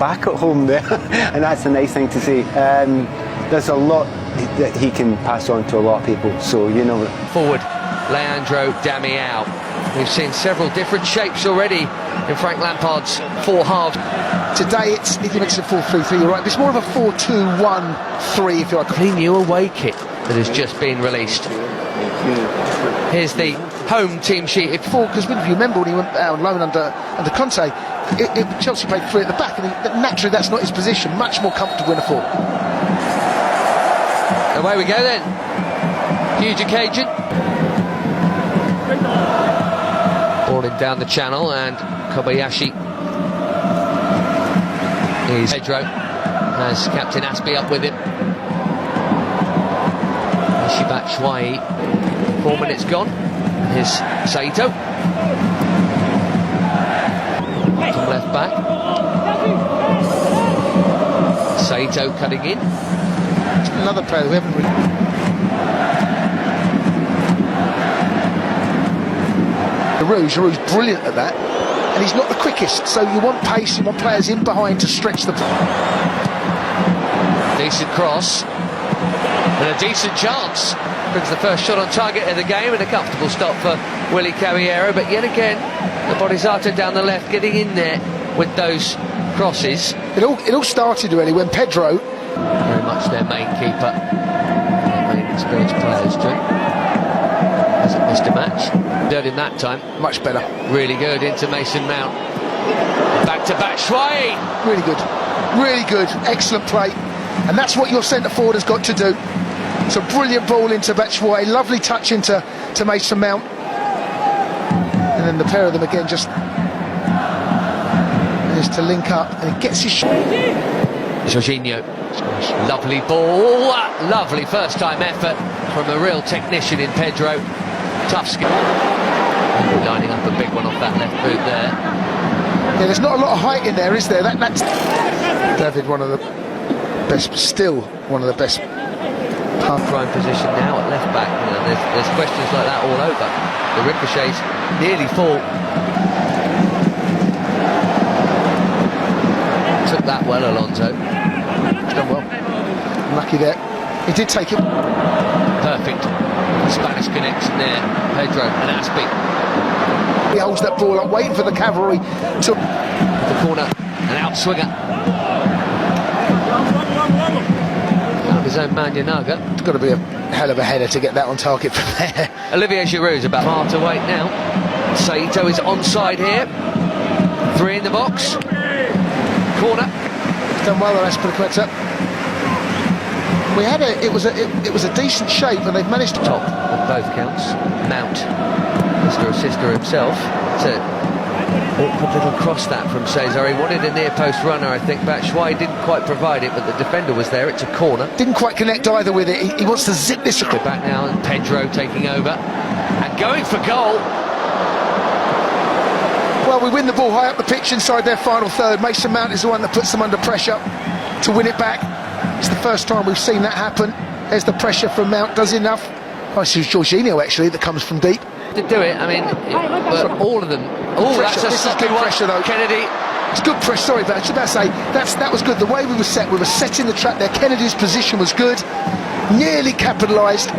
back at home there, and that's a nice thing to see. There's a lot that he can pass on to a lot of people, so you know. Forward, Leandro Damião. We've seen several different shapes already in Frank Lampard's four halves. Today it makes a 4-3-3, you're right. It's more of a 4-2-1-3 if you like. Clean new away kit that has just been released. Here's the home team sheet. Because if you remember when he went out on loan under Conte, Chelsea played three at the back, and naturally that's not his position. Much more comfortable in a four. Away we go then. Huge occasion. Balling down the channel, and Kobayashi is Pedro has Captain Aspie up with him. Batshuayi, 4 minutes gone. Here's Saito from left back. Saito cutting in. Another player we haven't really. Giroud's brilliant at that, and he's not the quickest, so you want pace, you want players in behind to stretch the play. Decent cross and a decent chance. Brings the first shot on target of the game, and a comfortable stop for Willy Caballero, but yet again the Bodhisattva down the left getting in there with those crosses. It all started really when Pedro, very much their main keeper, their main experienced players too, hasn't missed a match. Did him that time. Much better. Really good into Mason Mount. Back to Batshuayi. Really good. Really good. Excellent play. And that's what your centre forward has got to do. It's a brilliant ball into Batshuayi. Lovely touch into Mason Mount. And then the pair of them again just managed to link up, and he gets his shot. Jorginho. Lovely ball. Lovely first time effort from a real technician in Pedro. Tough skill. Lining up a big one off that left boot there. Yeah, there's not a lot of height in there, is there? That's David, one of the best, still one of the best. Prime position now at left back. You know, there's questions like that all over. The ricochets nearly fall. Took that well, Alonso. He's done well. Lucky there. He did take it. Perfect. Spanish connection there. Pedro and Aspie. He holds that ball up, waiting for the cavalry to the corner, an outswinger. His own man Yanaga. It's got to be a hell of a header to get that on target from there. Olivier Giroud's about far to wait now. Saito is onside here. 3 in the box. Corner. He's done well, Aspilicueta. We had it was a decent shape, and they've managed to top on both counts. Mount, Mr. Assister himself. It's a awkward little cross that from Cesar. He wanted a near post runner, I think. Batshuayi didn't quite provide it, but the defender was there. It's a corner. Didn't quite connect either with it. He wants to zip this. We're back now, and Pedro taking over and going for goal. Well, we win the ball high up the pitch inside their final third. Mason Mount is the one that puts them under pressure to win it back. It's the first time we've seen that happen. There's the pressure from Mount, does enough. Oh, it's Jorginho actually that comes from deep. To do it, I mean, but all of them. Oh, pressure. That's a good pressure though. Kennedy. It's good pressure, sorry, but I should about to say, that was good. The way we were setting the trap there. Kennedy's position was good. Nearly capitalised,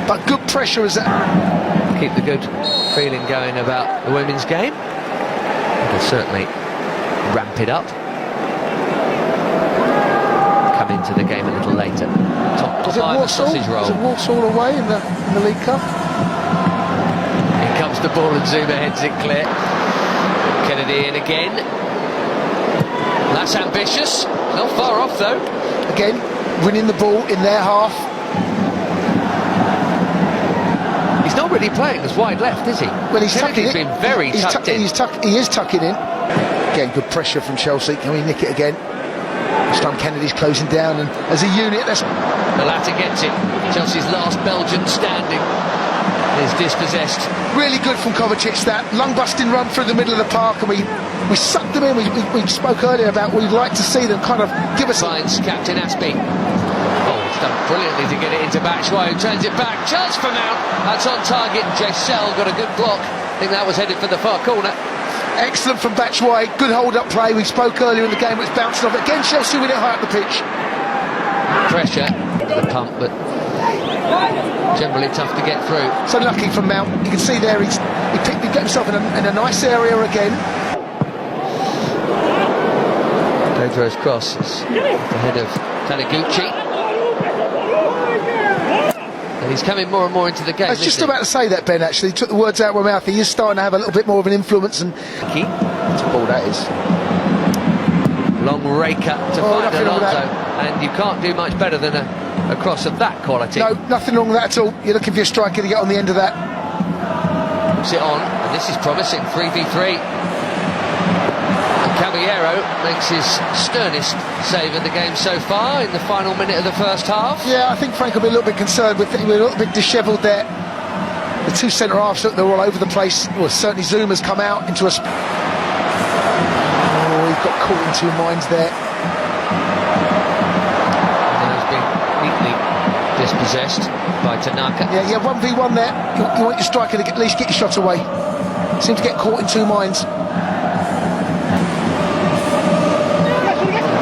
but good pressure as that. Keep the good feeling going about the women's game. It'll certainly ramp it up. Come into the game a little later. Top five sausage roll. Is it Walsall away in the League Cup? Here comes the ball, and Zuma heads it clear. Kennedy in again. That's ambitious. Not far off though. Again, winning the ball in their half. He's not really playing as wide left, is he? Well, he's tucking it. He's been very tucked in. He is tucking in. Again, good pressure from Chelsea. Can we nick it again? This time Kennedy's closing down, and as a unit, that's... The latter gets it. Chelsea's last Belgian standing is dispossessed. Really good from Kovacic, that lung-busting run through the middle of the park, and we sucked them in. We spoke earlier about we'd like to see them kind of give us... Finds Captain Aspie. Oh, it's done brilliantly to get it into Batshuayi, who turns it back. Chance for Mount. That's on target. Giselle got a good block. I think that was headed for the far corner. Excellent from Batshuayi, good hold-up play. We spoke earlier in the game, it's bouncing off. Again, Chelsea with it high up the pitch. Pressure, the pump, but generally tough to get through. It's unlucky from Mount. You can see there, he got himself in a nice area again. Pedro's cross is ahead of Taniguchi. And he's coming more and more into the game. I was just about to say that, Ben, actually. He took the words out of my mouth. He is starting to have a little bit more of an influence. And That's a ball, that is. Long raker to find Alonso. And you can't do much better than a cross of that quality. No, nothing wrong with that at all. You're looking for your striker to get on the end of that. Puts it on, and this is promising. 3v3. Caballero makes his sternest save of the game so far in the final minute of the first half. Yeah, I think Frank will be a little bit concerned with it. We're a little bit dishevelled there. The two centre-halves, look, they're all over the place. Well, certainly Zuma's come out into a... Oh, he's got caught in two minds there. And has been neatly dispossessed by Tanaka. Yeah, 1v1 there. You want your striker to at least get your shot away. Seems to get caught in two minds.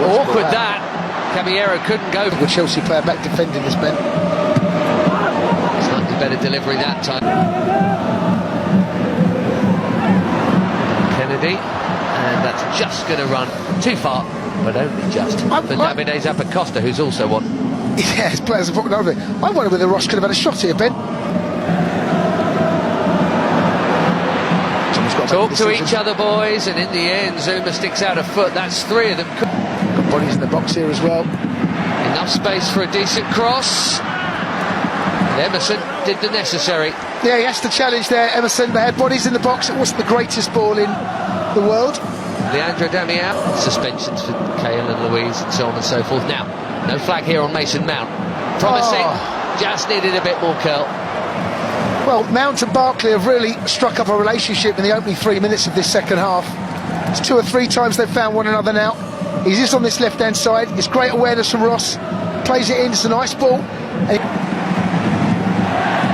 Awkward that. Caballero couldn't go. Good Chelsea player back defending this, Ben. Slightly better delivery that time. Kennedy, and that's just going to run too far, but only just. For Davide Zappacosta, who's also one. Yeah, his players have put over it. I wonder whether Ross could have had a shot here, Ben. Talk to each other, boys, and in the end, Zuma sticks out a foot. That's three of them. Got bodies in the box here as well. Enough space for a decent cross. And Emerson did the necessary. Yeah, he has to challenge there, Emerson. They had bodies in the box. It wasn't the greatest ball in the world. Leandro Damião. Suspensions for Cahill and Louise and so on and so forth. Now, no flag here on Mason Mount. Promising. Just needed a bit more curl. Well, Mount and Barkley have really struck up a relationship in the opening 3 minutes of this second half. It's 2 or 3 times they've found one another now. He's just on this left-hand side. It's great awareness from Ross. Plays it in. It's a nice ball.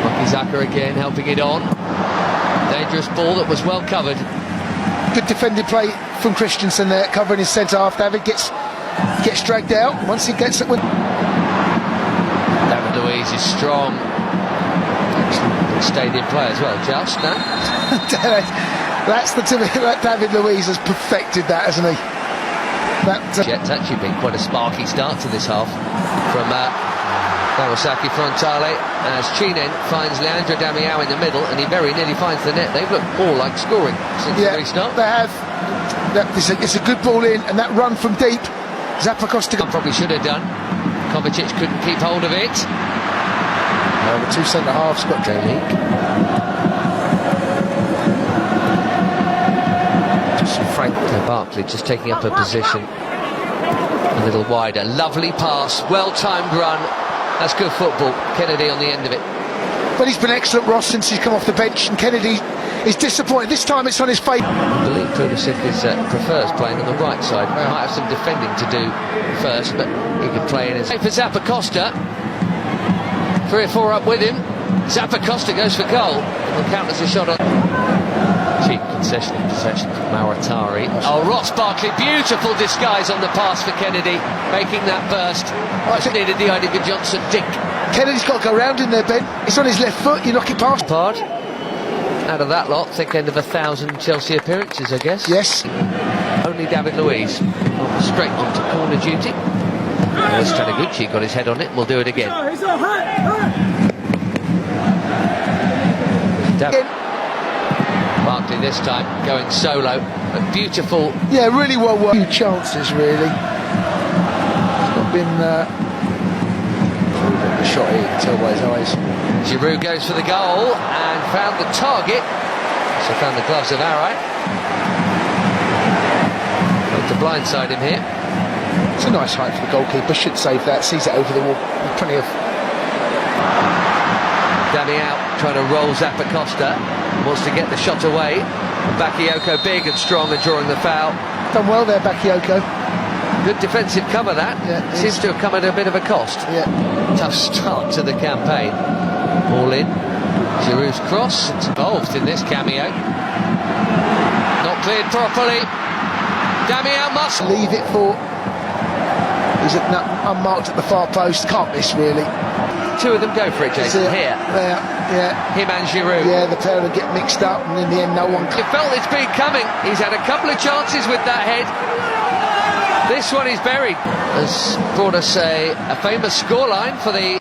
Wakizaka again helping it on. Dangerous ball that was well covered. Good defended play from Christensen there, covering his centre half. David gets dragged out. Once he gets it with... David Luiz is strong. Stadium play as well, just no? That's the typical... David Luiz has perfected that, hasn't he? It's actually been quite a sparky start to this half from KAWASAKI Frontale as Chinen finds Leandro Damião in the middle, and he very nearly finds the net. They've looked more like scoring since the restart. They have. It's a good ball in, and that run from deep, Zappacosta probably should have done. Kovacic couldn't keep hold of it. The two centre-halves got Joe League. Frank Barkley just taking up a position a little wider. Lovely pass, well-timed run. That's good football. Kennedy on the end of it. But he's been excellent, Ross, since he's come off the bench, and Kennedy is disappointed. This time it's on his face. I believe Pulisic prefers playing on the right side. He might have some defending to do first, but he could play in his... For Zappacosta, 3 or 4 up with him. Zappacosta goes for goal. It will count as a shot on... Cheap concession in possession from Mauritari. Oh, Ross Barkley, beautiful disguise on the pass for Kennedy, making that burst. Just needed the Idiger Johnson dink. Kennedy's got to go round in there, Ben. It's on his left foot, you knock it past. Out of that lot, thick end of 1,000 Chelsea appearances, I guess. Yes. Only David Luiz straight onto corner duty. There's Taniguchi, got his head on it, and we'll do it again. Barkley this time going solo, but beautiful. Yeah, really well worked. Few chances, really. It's not been the shot here, you can tell by his eyes. Giroud goes for the goal and found the target. So found the gloves of Arai. Got to blindside him here. It's a nice height for the goalkeeper. Should save that. Sees it over the wall. Plenty of... Damião trying to roll Zappacosta. Wants to get the shot away. Bakayoko big and strong and drawing the foul. Done well there, Bakayoko. Good defensive cover that. Yeah, seems to have come at a bit of a cost. Yeah. Tough start to the campaign. All in. Giroud's cross. It's involved in this cameo. Not Cleared properly. Damian Muscle. Leave it for. He's unmarked at the far post. Can't miss, really. Two of them go for it, Jason. Here. There, yeah. Him and Giroud. Yeah, the pair will get mixed up, and in the end, no one. You felt it's been coming. He's had a couple of chances with that head. This one is buried. Has brought us a famous scoreline for the